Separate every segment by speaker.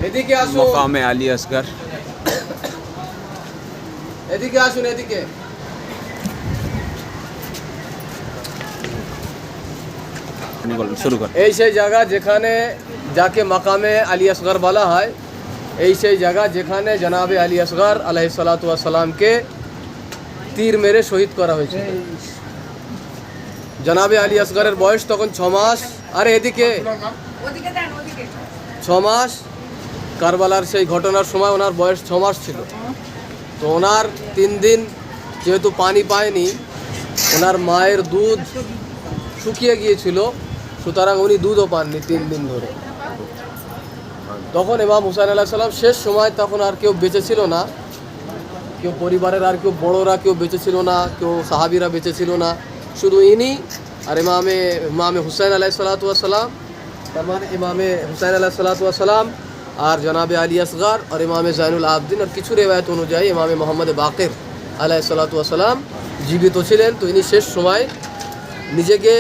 Speaker 1: এদিকে আসুন,
Speaker 2: মকামে আলী আসগর।
Speaker 1: এদিকে আসুন, এদিকে।
Speaker 2: শুরু কর।
Speaker 1: এই সেই জায়গা যেখানে যাকে মাকামে আলী আসগর বলা হয়, এই সেই জায়গা যেখানে জনাবে আলী আসগর আলাইহিসসালাতু ওয়াসসালামকে তীর মেরে শহীদ করা হয়েছে। জনাবে আলী আসগরের বয়স তখন 6 মাস। আরে এদিকে 6 মাস। কারবালার সেই ঘটনার সময় ওনার বয়স 6 মাস ছিল। তো ওনার 3 দিন যেহেতু পানি পায়নি, ওনার মায়ের দুধ শুকিয়ে গিয়েছিল, সুতরাং উনি দুধও পাননি 3 দিন ধরে। তখন ইমাম হুসাইন আলাইহিস সালাম শেষ সময়, তখন আর কেউ বেঁচে ছিল না, কেউ পরিবারের আর কেউ বড়রা কেউ বেঁচে ছিল না, কেউ সাহাবিরা বেঁচে ছিল না, শুধু ইনি আর ইমামে হুসাইন আলাইহিসসালাতু ওয়াসসালাম, তার মানে ইমামে হুসাইন আলাইহিসসালাতু ওয়াসসালাম আর জনাবে আলী আসগর আর ইমামে জাইনুল আবদিন, আর কিছু রেওয়ায়ত অনুযায়ী ইমামে মোহাম্মদ বাকির আলাইহিসসালাতু ওয়াসসালাম জীবিত ছিলেন। তো ইনি শেষ সময় নিজেকে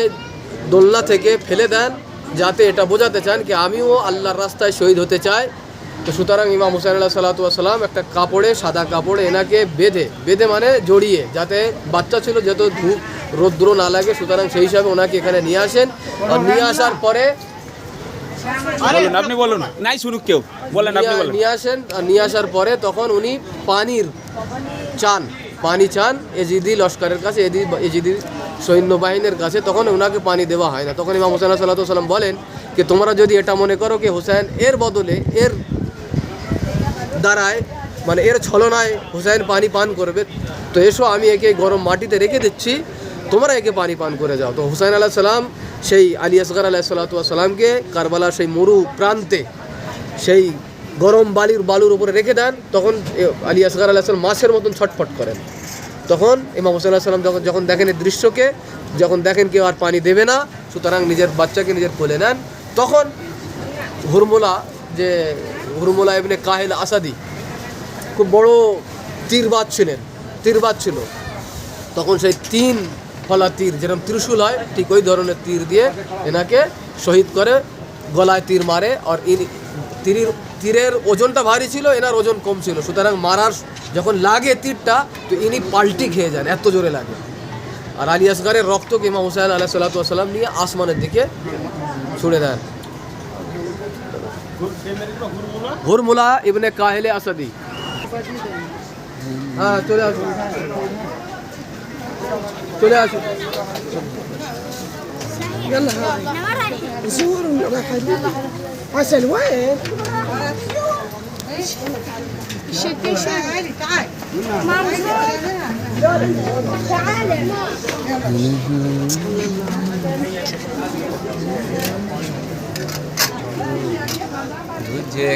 Speaker 1: দোলনা থেকে ফেলে দেন, যাতে এটা বোঝাতে চান কি আমিও আল্লাহর রাস্তায় শহীদ হতে চাই। তো সুতরাং ইমাম হুসাইন আলাইহিসসালাতু ওয়াসসালাম একটা কাপড়ে, সাদা কাপড়ে এনাকে বেঁধে মানে জড়িয়ে, যাতে বাচ্চা ছিল, যেহেতু ধূপ রৌদ্র না লাগে, সুতরাং সেই হিসাবে ওনাকে এখানে নিয়ে আসেন। আর নিয়ে আসার পরে
Speaker 2: বলুন, আপনি বলুন, নাই শুনুক কেউ, বলেন আপনি বলেন।
Speaker 1: নিয়ে আসেন, আর নিয়ে আসার পরে তখন উনি পানি চান এজিদি লস্করের কাছে, এজিদি সৈন্যবাহিনীর কাছে। তখন ওনাকে পানি দেওয়া হয় না। তখন ইমাম হুসাইন সাল্লাল্লাহু আলাইহি ওয়াসাল্লাম বলেন যে তোমরা যদি এটা মনে করো কি হুসাইন এর বদলে, এর দ্বারায় মানে এর ছলনায় হুসাইন পানি পান করবে, তো এসো আমি একে গরম মাটিতে রেখে দিচ্ছি, তোমরা একে পানি পান করে যাও। তো হুসাইন আলাইহিস সালাম সেই আলী আসগর আলাইহিসসালাতু ওয়াসসালামকে কারবালার সেই মরু প্রান্তে সেই গরম বালুর উপরে রেখে দেন। তখন আলী আসগর আলাইহিস সালাম মাছের মতন ছটফট করেন। তখন ইমাম হুসাইন আলাইহিস সালাম যখন দেখেন এই দৃশ্যকে, যখন দেখেন কেউ আর পানি দেবে না, সুতরাং নিজের বাচ্চাকে নিজের কোলে নেন। তখন হুরমুলা ইবনে কাহিল আসাদি খুব বড় তীরবাজ ছিল। তখন সেই 3 ফলা তীর, যেরকম ত্রিশূল হয় ঠিক ওই ধরনের তীর দিয়ে এনাকে শহীদ করে, গলায় তীর মারে। আর তীরের ওজনটা ভারী ছিল, এনার ওজন কম ছিল, সুতরাং মারার যখন লাগে তীরটা, তো ইনি পাল্টি খেয়ে যান, এত জোরে লাগে। আর আলী আসগরের রক্তকে ইমাম হুসাইন আলাইহিসসালাতু ওয়াসসালাম নিয়ে আসমানের দিকে ছুড়ে দেন। হুরমুলা ইবনে কাহিলে আসাদি। হ্যাঁ, চলে আসুন।
Speaker 3: يلا زوروا يا حبيبي. حسن وين؟ شكي تعالي تعالي تعالي.
Speaker 2: मुझे